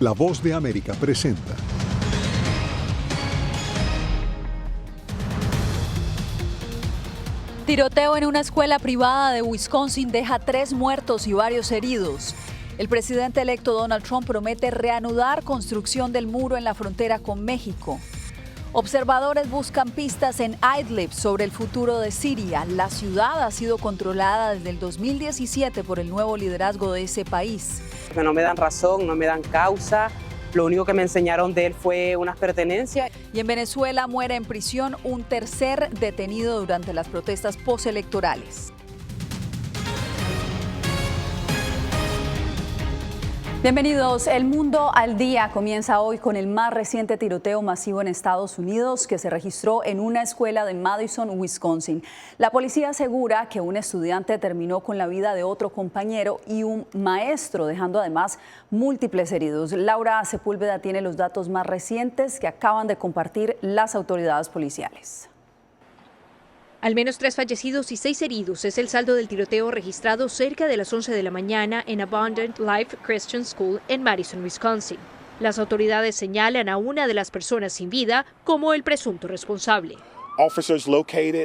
La Voz de América presenta. Tiroteo en una escuela privada de Wisconsin deja 3 muertos y varios heridos. El presidente electo Donald Trump promete reanudar construcción del muro en la frontera con México. Observadores buscan pistas en Idlib sobre el futuro de Siria. La ciudad ha sido controlada desde el 2017 por el nuevo liderazgo de ese país. No me dan razón, no me dan causa. Lo único que me enseñaron de él fue unas pertenencias. Y en Venezuela muere en prisión un tercer detenido durante las protestas postelectorales. Bienvenidos. El Mundo al Día comienza hoy con el más reciente tiroteo masivo en Estados Unidos que se registró en una escuela de Madison, Wisconsin. La policía asegura que un estudiante terminó con la vida de otro compañero y un maestro, dejando además múltiples heridos. Laura Sepúlveda tiene los datos más recientes que acaban de compartir las autoridades policiales. Al menos 3 fallecidos y 6 heridos es el saldo del tiroteo registrado cerca de las 11 de la mañana en Abundant Life Christian School en Madison, Wisconsin. Las autoridades señalan a una de las personas sin vida como el presunto responsable.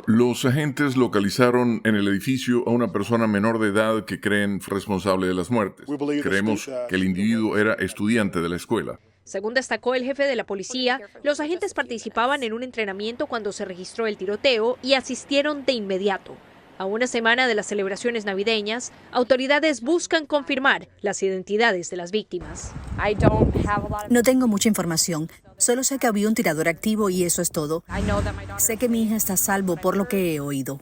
Los agentes localizaron en el edificio a una persona menor de edad que creen responsable de las muertes. Creemos que el individuo era estudiante de la escuela. Según destacó el jefe de la policía, los agentes participaban en un entrenamiento cuando se registró el tiroteo y asistieron de inmediato. A una semana de las celebraciones navideñas, autoridades buscan confirmar las identidades de las víctimas. No tengo mucha información. Solo sé que había un tirador activo y eso es todo. Sé que mi hija está a salvo por lo que he oído.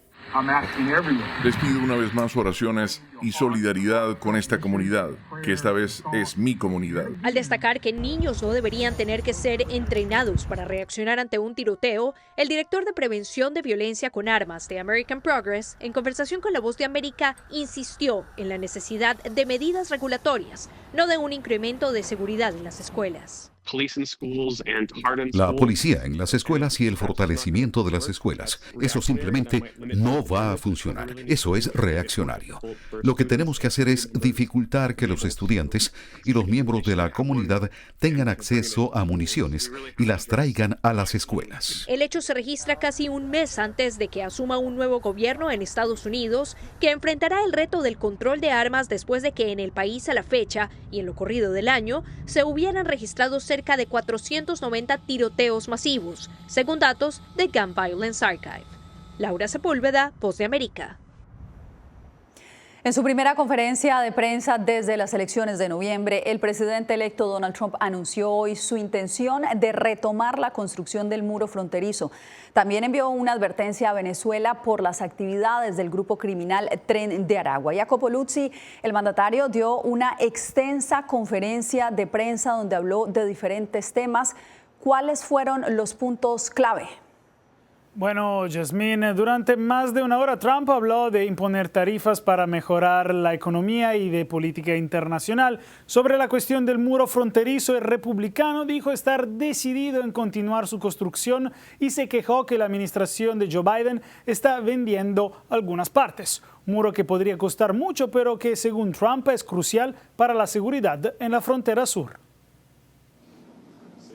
Les pido una vez más oraciones y solidaridad con esta comunidad, que esta vez es mi comunidad. Al destacar que niños no deberían tener que ser entrenados para reaccionar ante un tiroteo, el director de Prevención de Violencia con Armas de American Progress, en conversación con La Voz de América, insistió en la necesidad de medidas regulatorias, no de un incremento de seguridad en las escuelas. La policía en las escuelas y el fortalecimiento de las escuelas. Eso simplemente no va a funcionar. Eso es reaccionario. Lo que tenemos que hacer es dificultar que los estudiantes y los miembros de la comunidad tengan acceso a municiones y las traigan a las escuelas. El hecho se registra casi un mes antes de que asuma un nuevo gobierno en Estados Unidos que enfrentará el reto del control de armas después de que en el país a la fecha y en lo corrido del año se hubieran registrado cerca de 490 tiroteos masivos, según datos de Gun Violence Archive. Laura Sepúlveda, Voz de América. En su primera conferencia de prensa desde las elecciones de noviembre, el presidente electo Donald Trump anunció hoy su intención de retomar la construcción del muro fronterizo. También envió una advertencia a Venezuela por las actividades del grupo criminal Tren de Aragua. Jacopo Luzzi, el mandatario, dio una extensa conferencia de prensa donde habló de diferentes temas. ¿Cuáles fueron los puntos clave? Bueno, Yasmín, durante más de una hora Trump habló de imponer tarifas para mejorar la economía y de política internacional. Sobre la cuestión del muro fronterizo, el republicano dijo estar decidido en continuar su construcción y se quejó que la administración de Joe Biden está vendiendo algunas partes. Un muro que podría costar mucho, pero que según Trump es crucial para la seguridad en la frontera sur.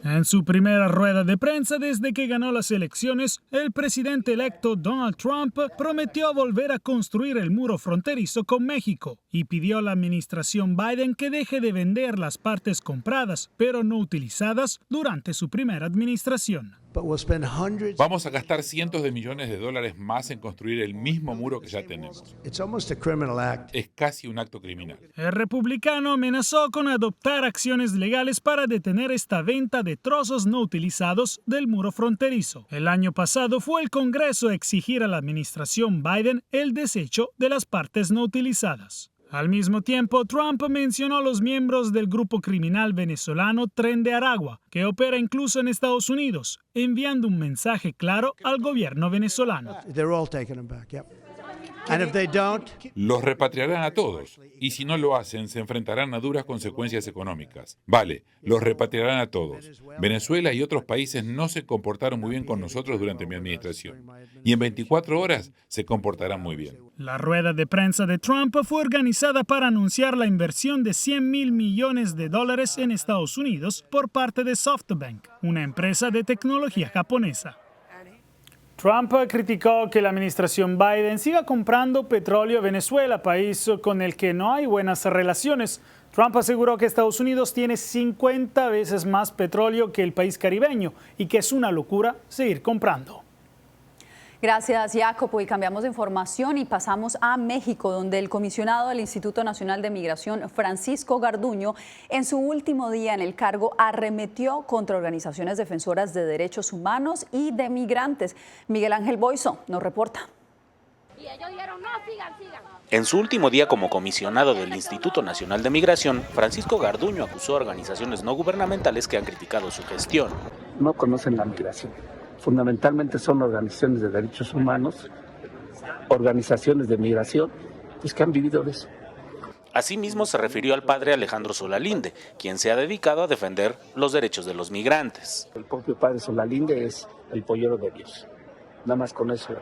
En su primera rueda de prensa desde que ganó las elecciones, el presidente electo Donald Trump prometió volver a construir el muro fronterizo con México y pidió a la administración Biden que deje de vender las partes compradas, pero no utilizadas durante su primera administración. Vamos a gastar cientos de millones de dólares más en construir el mismo muro que ya tenemos. Es casi un acto criminal. El republicano amenazó con adoptar acciones legales para detener esta venta de trozos no utilizados del muro fronterizo. El año pasado fue el Congreso a exigir a la administración Biden el desecho de las partes no utilizadas. Al mismo tiempo, Trump mencionó a los miembros del grupo criminal venezolano Tren de Aragua, que opera incluso en Estados Unidos, enviando un mensaje claro al gobierno venezolano. Los repatriarán a todos, y si no lo hacen, se enfrentarán a duras consecuencias económicas. Vale, los repatriarán a todos. Venezuela y otros países no se comportaron muy bien con nosotros durante mi administración, y en 24 horas se comportarán muy bien. La rueda de prensa de Trump fue organizada para anunciar la inversión de $100.000 millones en Estados Unidos por parte de SoftBank, una empresa de tecnología japonesa. Trump criticó que la administración Biden siga comprando petróleo a Venezuela, país con el que no hay buenas relaciones. Trump aseguró que Estados Unidos tiene 50 veces más petróleo que el país caribeño y que es una locura seguir comprando. Gracias, Jacopo. Y cambiamos de información y pasamos a México, donde el comisionado del Instituto Nacional de Migración, Francisco Garduño, en su último día en el cargo, arremetió contra organizaciones defensoras de derechos humanos y de migrantes. Miguel Ángel Boiso nos reporta. En su último día como comisionado del Instituto Nacional de Migración, Francisco Garduño acusó a organizaciones no gubernamentales que han criticado su gestión. No conocen la migración. Fundamentalmente son organizaciones de derechos humanos, organizaciones de migración, pues que han vivido de eso. Asimismo se refirió al padre Alejandro Solalinde, quien se ha dedicado a defender los derechos de los migrantes. El propio padre Solalinde es el pollero de Dios, nada más con eso.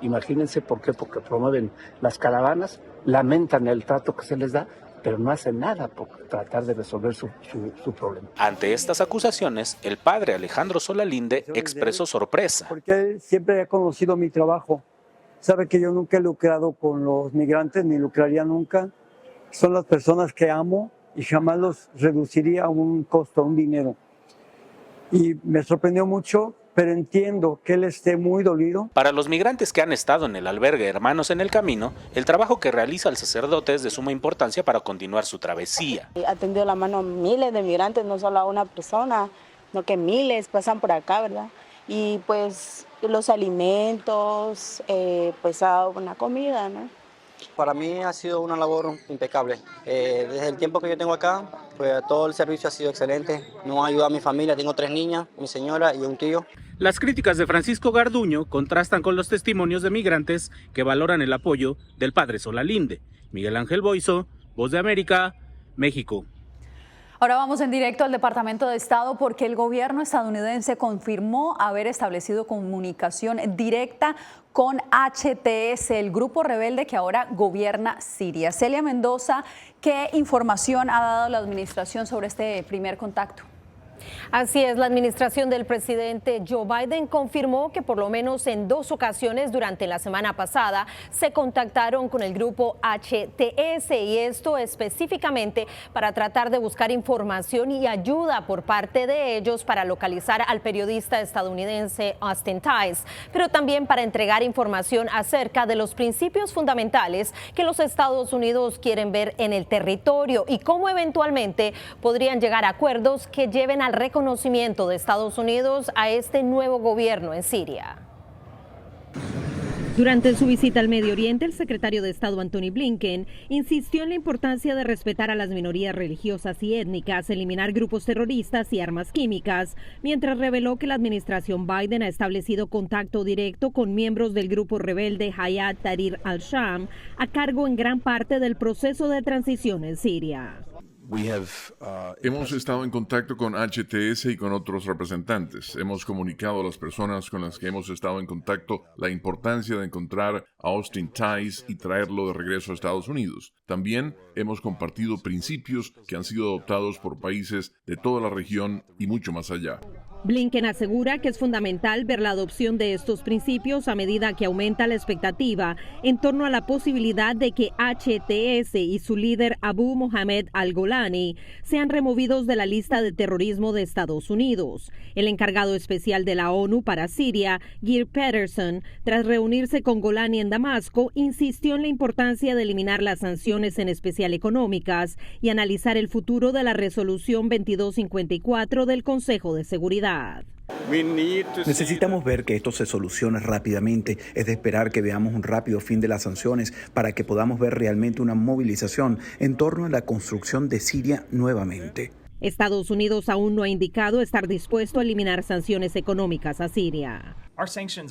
Imagínense por qué, porque promueven las caravanas, lamentan el trato que se les da, pero no hacen nada por tratar de resolver su problema. Ante estas acusaciones, el padre Alejandro Solalinde expresó sorpresa. Porque él siempre ha conocido mi trabajo. Sabe que yo nunca he lucrado con los migrantes, ni lucraría nunca. Son las personas que amo y jamás los reduciría a un costo, a un dinero. Y me sorprendió mucho, pero entiendo que él esté muy dolido. Para los migrantes que han estado en el albergue Hermanos en el Camino, el trabajo que realiza el sacerdote es de suma importancia para continuar su travesía. Ha tendido la mano a miles de migrantes, no solo a una persona, sino que miles pasan por acá, ¿verdad? Y pues los alimentos, pues ha dado una comida, ¿no? Para mí ha sido una labor impecable. Desde el tiempo que yo tengo acá, pues todo el servicio ha sido excelente. Nos ha ayudado a mi familia, tengo 3 niñas, mi señora y un tío. Las críticas de Francisco Garduño contrastan con los testimonios de migrantes que valoran el apoyo del padre Solalinde. Miguel Ángel Boiso, Voz de América, México. Ahora vamos en directo al Departamento de Estado porque el gobierno estadounidense confirmó haber establecido comunicación directa con HTS, el grupo rebelde que ahora gobierna Siria. Celia Mendoza, ¿qué información ha dado la administración sobre este primer contacto? Así es, la administración del presidente Joe Biden confirmó que por lo menos en 2 ocasiones durante la semana pasada se contactaron con el grupo HTS y esto específicamente para tratar de buscar información y ayuda por parte de ellos para localizar al periodista estadounidense Austin Tice, pero también para entregar información acerca de los principios fundamentales que los Estados Unidos quieren ver en el territorio y cómo eventualmente podrían llegar a acuerdos que lleven al reconocimiento de Estados Unidos a este nuevo gobierno en Siria. Durante su visita al Medio Oriente, el secretario de Estado Antony Blinken insistió en la importancia de respetar a las minorías religiosas y étnicas, eliminar grupos terroristas y armas químicas, mientras reveló que la administración Biden ha establecido contacto directo con miembros del grupo rebelde Hayat Tahrir al-Sham, a cargo en gran parte del proceso de transición en Siria. Hemos estado en contacto con HTS y con otros representantes. Hemos comunicado a las personas con las que hemos estado en contacto la importancia de encontrar a Austin Tice y traerlo de regreso a Estados Unidos. También hemos compartido principios que han sido adoptados por países de toda la región y mucho más allá. Blinken asegura que es fundamental ver la adopción de estos principios a medida que aumenta la expectativa en torno a la posibilidad de que HTS y su líder Abu Mohammed al-Golani sean removidos de la lista de terrorismo de Estados Unidos. El encargado especial de la ONU para Siria, Geir Pedersen, tras reunirse con Golani en Damasco, insistió en la importancia de eliminar las sanciones, en especial económicas, y analizar el futuro de la resolución 2254 del Consejo de Seguridad. Necesitamos ver que esto se solucione rápidamente. Es de esperar que veamos un rápido fin de las sanciones para que podamos ver realmente una movilización en torno a la construcción de Siria nuevamente. Estados Unidos aún no ha indicado estar dispuesto a eliminar sanciones económicas a Siria.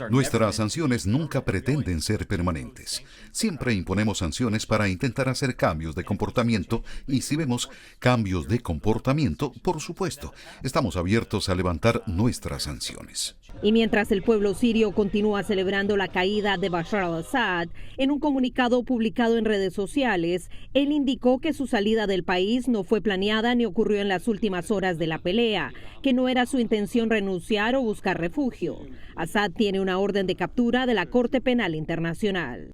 Nuestras sanciones nunca pretenden ser permanentes. Siempre imponemos sanciones para intentar hacer cambios de comportamiento y si vemos cambios de comportamiento, por supuesto, estamos abiertos a levantar nuestras sanciones. Y mientras el pueblo sirio continúa celebrando la caída de Bashar al-Assad, en un comunicado publicado en redes sociales, él indicó que su salida del país no fue planeada ni ocurrió en las últimas horas de la pelea, que no era su intención renunciar o buscar refugio. Assad tiene una orden de captura de la Corte Penal Internacional.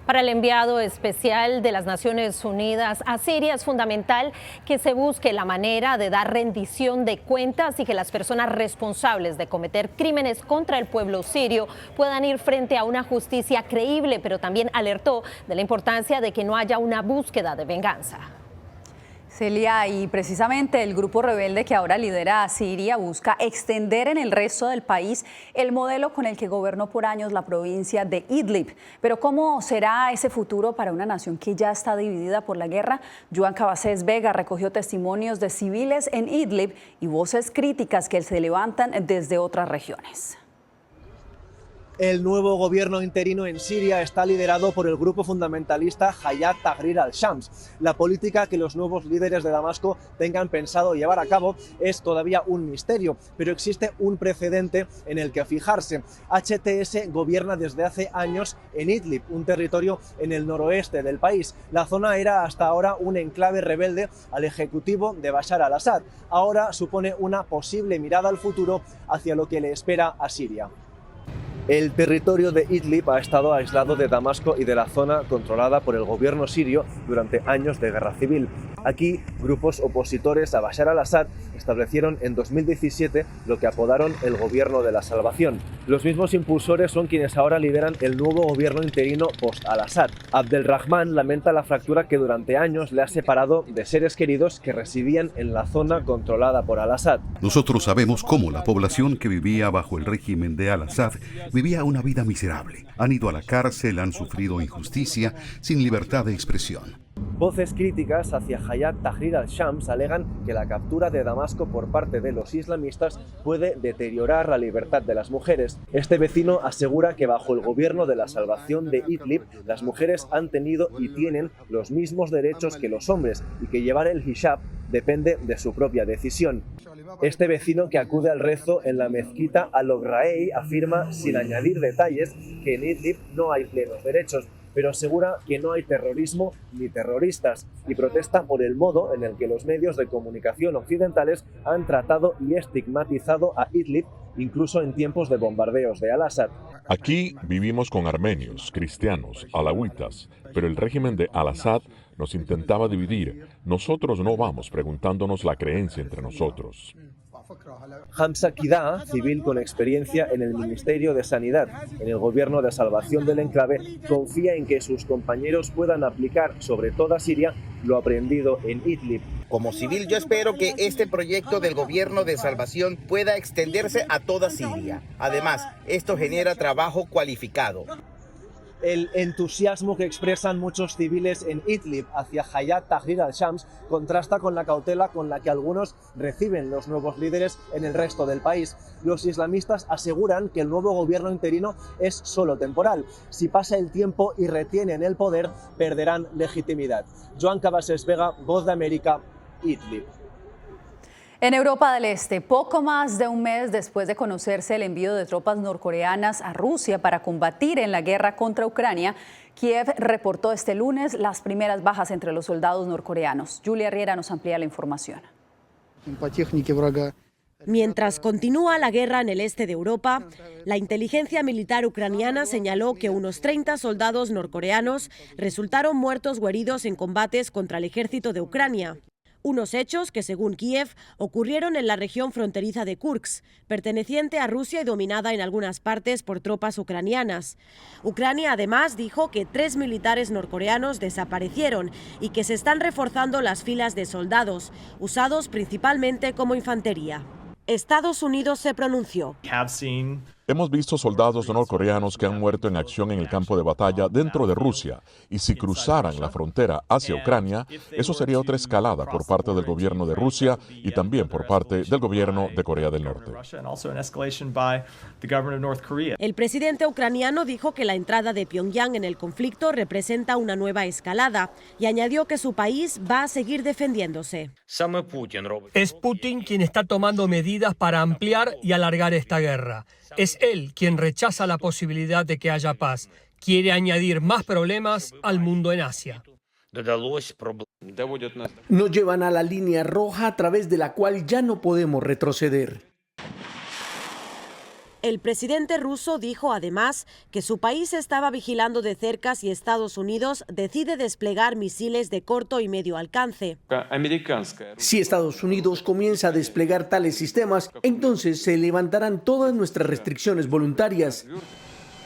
Para el enviado especial de las Naciones Unidas a Siria es fundamental que se busque la manera de dar rendición de cuentas y que las personas responsables de cometer crímenes contra el pueblo sirio puedan ir frente a una justicia creíble, pero también alertó de la importancia de que no haya una búsqueda de venganza. Celia, y precisamente el grupo rebelde que ahora lidera a Siria busca extender en el resto del país el modelo con el que gobernó por años la provincia de Idlib. Pero ¿cómo será ese futuro para una nación que ya está dividida por la guerra? Joan Cabasés Vega recogió testimonios de civiles en Idlib y voces críticas que se levantan desde otras regiones. El nuevo gobierno interino en Siria está liderado por el grupo fundamentalista Hayat Tahrir al-Shams. La política que los nuevos líderes de Damasco tengan pensado llevar a cabo es todavía un misterio, pero existe un precedente en el que fijarse. HTS gobierna desde hace años en Idlib, un territorio en el noroeste del país. La zona era hasta ahora un enclave rebelde al ejecutivo de Bashar al-Assad. Ahora supone una posible mirada al futuro hacia lo que le espera a Siria. El territorio de Idlib ha estado aislado de Damasco y de la zona controlada por el gobierno sirio durante años de guerra civil. Aquí, grupos opositores a Bashar al-Assad establecieron en 2017 lo que apodaron el Gobierno de la Salvación. Los mismos impulsores son quienes ahora lideran el nuevo gobierno interino post-al-Assad. Abdelrahman lamenta la fractura que durante años le ha separado de seres queridos que residían en la zona controlada por al-Assad. Nosotros sabemos cómo la población que vivía bajo el régimen de al-Assad vivía una vida miserable. Han ido a la cárcel, han sufrido injusticia, sin libertad de expresión. Voces críticas hacia Hayat Tahrir al-Shams alegan que la captura de Damasco por parte de los islamistas puede deteriorar la libertad de las mujeres. Este vecino asegura que bajo el gobierno de la salvación de Idlib, las mujeres han tenido y tienen los mismos derechos que los hombres y que llevar el hijab depende de su propia decisión. Este vecino que acude al rezo en la mezquita Al-Ograei afirma, sin añadir detalles, que en Idlib no hay plenos derechos, pero asegura que no hay terrorismo ni terroristas y protesta por el modo en el que los medios de comunicación occidentales han tratado y estigmatizado a Idlib, incluso en tiempos de bombardeos de al-Assad. Aquí vivimos con armenios, cristianos, alawitas, pero el régimen de al-Assad nos intentaba dividir. Nosotros no vamos preguntándonos la creencia entre nosotros. Hamza Kida, civil con experiencia en el Ministerio de Sanidad, en el gobierno de salvación del enclave, confía en que sus compañeros puedan aplicar sobre toda Siria lo aprendido en Idlib. Como civil, yo espero que este proyecto del gobierno de salvación pueda extenderse a toda Siria. Además, esto genera trabajo cualificado. El entusiasmo que expresan muchos civiles en Idlib hacia Hayat Tahrir al-Shams contrasta con la cautela con la que algunos reciben los nuevos líderes en el resto del país. Los islamistas aseguran que el nuevo gobierno interino es solo temporal. Si pasa el tiempo y retienen el poder, perderán legitimidad. Joan Cabasés Vega, Voz de América, Idlib. En Europa del Este, poco más de un mes después de conocerse el envío de tropas norcoreanas a Rusia para combatir en la guerra contra Ucrania, Kiev reportó este lunes las primeras bajas entre los soldados norcoreanos. Julia Riera nos amplía la información. Mientras continúa la guerra en el este de Europa, la inteligencia militar ucraniana señaló que unos 30 soldados norcoreanos resultaron muertos o heridos en combates contra el ejército de Ucrania. Unos hechos que, según Kiev, ocurrieron en la región fronteriza de Kursk, perteneciente a Rusia y dominada en algunas partes por tropas ucranianas. Ucrania, además, dijo que 3 militares norcoreanos desaparecieron y que se están reforzando las filas de soldados, usados principalmente como infantería. Estados Unidos se pronunció. Hemos visto soldados norcoreanos que han muerto en acción en el campo de batalla dentro de Rusia, y si cruzaran la frontera hacia Ucrania, eso sería otra escalada por parte del gobierno de Rusia y también por parte del gobierno de Corea del Norte. El presidente ucraniano dijo que la entrada de Pyongyang en el conflicto representa una nueva escalada y añadió que su país va a seguir defendiéndose. Es Putin quien está tomando medidas para ampliar y alargar esta guerra. Es él quien rechaza la posibilidad de que haya paz. Quiere añadir más problemas al mundo en Asia. Nos llevan a la línea roja a través de la cual ya no podemos retroceder. El presidente ruso dijo además que su país estaba vigilando de cerca si Estados Unidos decide desplegar misiles de corto y medio alcance. Si Estados Unidos comienza a desplegar tales sistemas, entonces se levantarán todas nuestras restricciones voluntarias.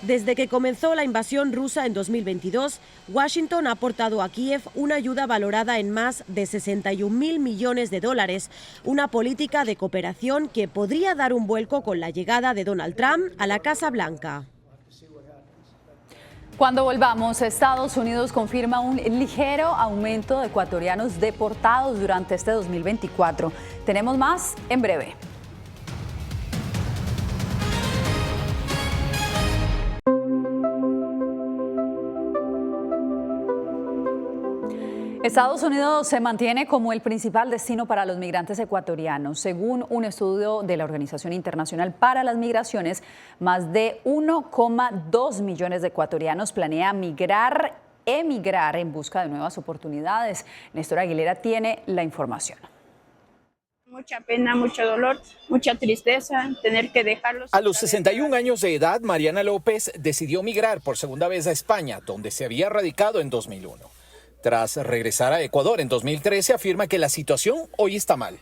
Desde que comenzó la invasión rusa en 2022, Washington ha aportado a Kiev una ayuda valorada en más de 61.000 millones de dólares, una política de cooperación que podría dar un vuelco con la llegada de Donald Trump a la Casa Blanca. Cuando volvamos, Estados Unidos confirma un ligero aumento de ecuatorianos deportados durante este 2024. Tenemos más en breve. Estados Unidos se mantiene como el principal destino para los migrantes ecuatorianos. Según un estudio de la Organización Internacional para las Migraciones, más de 1,2 millones de ecuatorianos planean emigrar en busca de nuevas oportunidades. Néstor Aguilera tiene la información. Mucha pena, mucho dolor, mucha tristeza, tener que dejarlos. A los 61 años de edad, Mariana López decidió migrar por segunda vez a España, donde se había radicado en 2001. Tras regresar a Ecuador en 2013, afirma que la situación hoy está mal.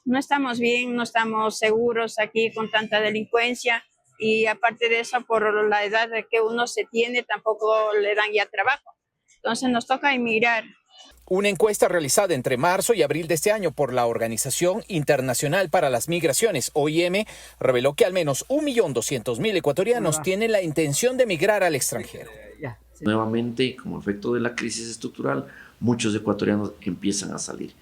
No estamos bien, no estamos seguros aquí con tanta delincuencia y aparte de eso, por la edad que uno se tiene, tampoco le dan ya trabajo. Entonces nos toca emigrar. Una encuesta realizada entre marzo y abril de este año por la Organización Internacional para las Migraciones, OIM, reveló que al menos 1.200.000 ecuatorianos tienen la intención de migrar al extranjero. Nuevamente, como efecto de la crisis estructural, muchos ecuatorianos empiezan a salir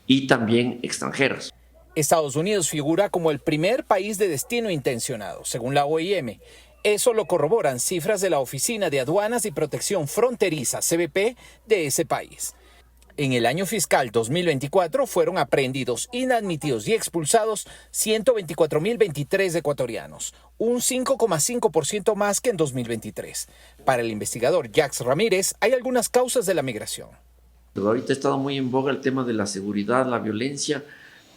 y también extranjeros. Estados Unidos figura como el primer país de destino intencionado, según la OIM. Eso lo corroboran cifras de la Oficina de Aduanas y Protección Fronteriza, CBP, de ese país. En el año fiscal 2024 fueron aprehendidos, inadmitidos y expulsados 124.023 ecuatorianos, un 5,5% más que en 2023. Para el investigador Jacques Ramírez, hay algunas causas de la migración. Ahorita ha estado muy en boga el tema de la seguridad, la violencia,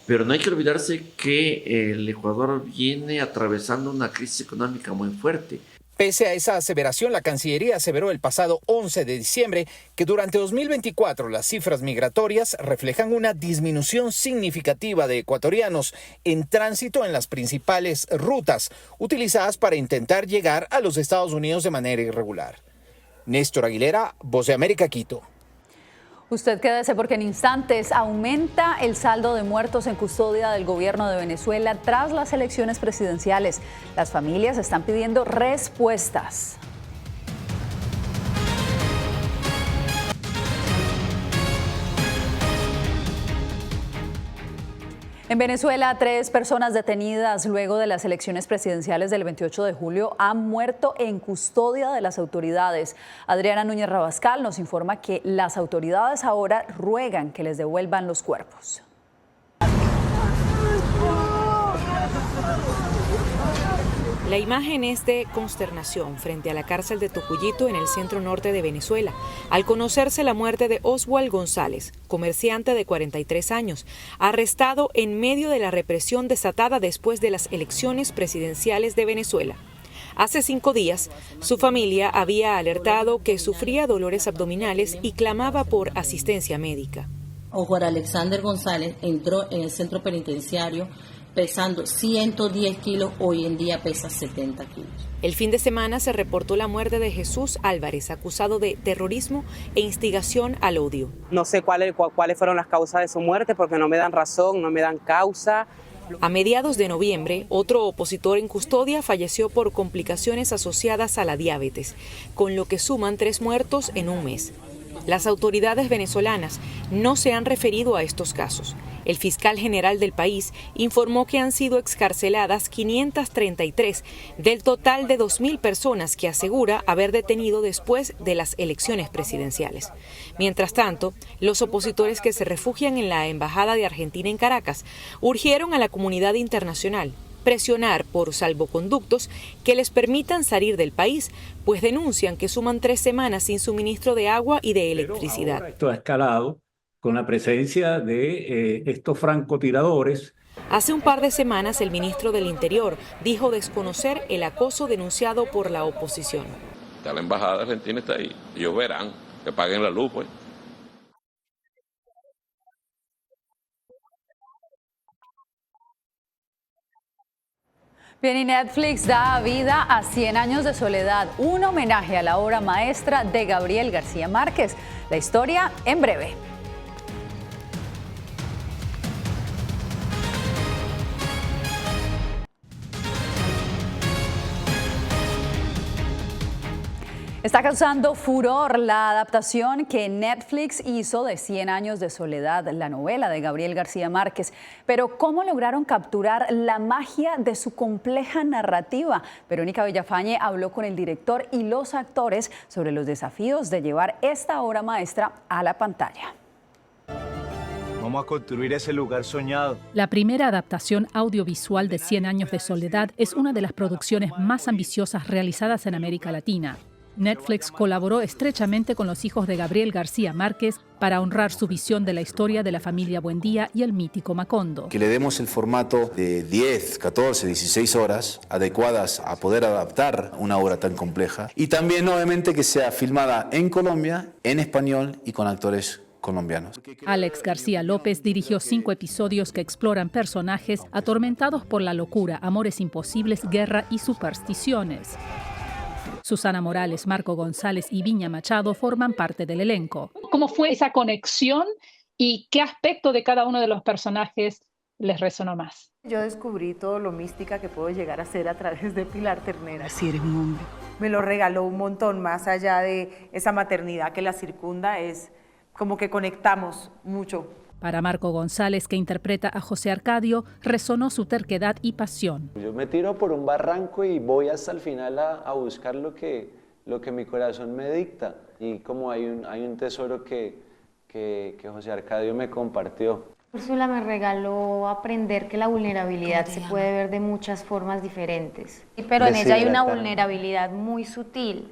pero no hay que olvidarse que el Ecuador viene atravesando una crisis económica muy fuerte. Pese a esa aseveración, la Cancillería aseveró el pasado 11 de diciembre que durante 2024 las cifras migratorias reflejan una disminución significativa de ecuatorianos en tránsito en las principales rutas utilizadas para intentar llegar a los Estados Unidos de manera irregular. Néstor Aguilera, Voz de América, Quito. Usted quédese porque en instantes aumenta el saldo de muertos en custodia del gobierno de Venezuela tras las elecciones presidenciales. Las familias están pidiendo respuestas. En Venezuela, 3 personas detenidas luego de las elecciones presidenciales del 28 de julio han muerto en custodia de las autoridades. Adriana Núñez Rabascal nos informa que las autoridades ahora ruegan que les devuelvan los cuerpos. La imagen es de consternación frente a la cárcel de Tocuyito en el centro norte de Venezuela, al conocerse la muerte de Oswald González, comerciante de 43 años, arrestado en medio de la represión desatada después de las elecciones presidenciales de Venezuela. Hace 5 días, su familia había alertado que sufría dolores abdominales y clamaba por asistencia médica. Oswald Alexander González entró en el centro penitenciario pesando 110 kilos, hoy en día pesa 70 kilos. El fin de semana se reportó la muerte de Jesús Álvarez, acusado de terrorismo e instigación al odio. No sé cuáles fueron las causas de su muerte porque no me dan razón, no me dan causa. A mediados de noviembre, otro opositor en custodia falleció por complicaciones asociadas a la diabetes, con lo que suman 3 muertos en un mes. Las autoridades venezolanas no se han referido a estos casos. El fiscal general del país informó que han sido excarceladas 533 del total de 2.000 personas que asegura haber detenido después de las elecciones presidenciales. Mientras tanto, los opositores que se refugian en la Embajada de Argentina en Caracas urgieron a la comunidad internacional presionar por salvoconductos que les permitan salir del país, pues denuncian que suman 3 semanas sin suministro de agua y de electricidad. Ahora esto ha escalado con la presencia de estos francotiradores. Hace un par de semanas el ministro del Interior dijo desconocer el acoso denunciado por la oposición. La embajada argentina está ahí, ellos verán, que paguen la luz, pues. Bien, y Netflix da vida a 100 años de soledad, un homenaje a la obra maestra de Gabriel García Márquez. La historia en breve. Está causando furor la adaptación que Netflix hizo de 100 años de soledad, la novela de Gabriel García Márquez. Pero ¿cómo lograron capturar la magia de su compleja narrativa? Verónica Villafañe habló con el director y los actores sobre los desafíos de llevar esta obra maestra a la pantalla. Vamos a construir ese lugar soñado. La primera adaptación audiovisual de 100 años de soledad es una de las producciones más ambiciosas realizadas en América Latina. Netflix colaboró estrechamente con los hijos de Gabriel García Márquez para honrar su visión de la historia de la familia Buendía y el mítico Macondo. Que le demos el formato de 10, 14, 16 horas adecuadas a poder adaptar una obra tan compleja. Y también, obviamente, que sea filmada en Colombia, en español y con actores colombianos. Alex García López dirigió 5 episodios que exploran personajes atormentados por la locura, amores imposibles, guerra y supersticiones. Susana Morales, Marco González y Viña Machado forman parte del elenco. ¿Cómo fue esa conexión y qué aspecto de cada uno de los personajes les resonó más? Yo descubrí todo lo mística que puedo llegar a ser a través de Pilar Ternera. Si eres un hombre. Me lo regaló un montón, más allá de esa maternidad que la circunda, es como que conectamos mucho. Para Marco González, que interpreta a José Arcadio, resonó su terquedad y pasión. Yo me tiro por un barranco y voy hasta el final a buscar lo que mi corazón me dicta. Y como hay un tesoro que José Arcadio me compartió. Úrsula me regaló aprender que la vulnerabilidad se puede ver de muchas formas diferentes. Pero en ella hay una vulnerabilidad muy sutil.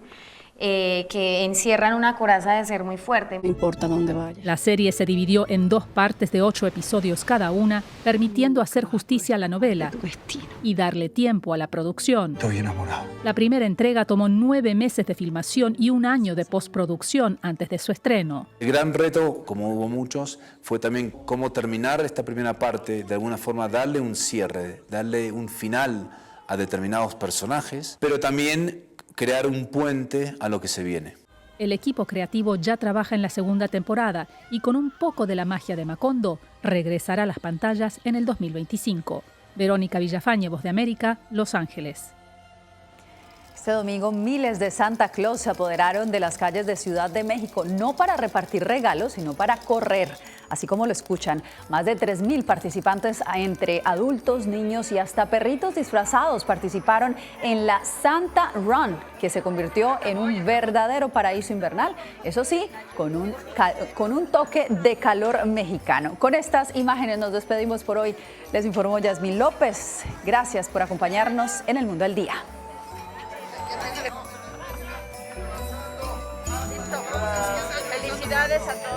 Que encierran una coraza de ser muy fuerte. No importa dónde vaya. La serie se dividió en 2 partes de 8 episodios cada una, permitiendo hacer justicia a la novela y darle tiempo a la producción. Estoy enamorado. La primera entrega tomó 9 meses de filmación y 1 año de postproducción antes de su estreno. El gran reto, como hubo muchos, fue también cómo terminar esta primera parte, de alguna forma darle un cierre, darle un final a determinados personajes, pero también crear un puente a lo que se viene. El equipo creativo ya trabaja en la segunda temporada y con un poco de la magia de Macondo regresará a las pantallas en el 2025. Verónica Villafañe, Voz de América, Los Ángeles. Este domingo miles de Santa Claus se apoderaron de las calles de Ciudad de México, no para repartir regalos, sino para correr. Así como lo escuchan, más de 3.000 participantes entre adultos, niños y hasta perritos disfrazados participaron en la Santa Run, que se convirtió en un verdadero paraíso invernal. Eso sí, con un toque de calor mexicano. Con estas imágenes nos despedimos por hoy. Les informó Yasmín López. Gracias por acompañarnos en El Mundo al Día. Felicidades a todos.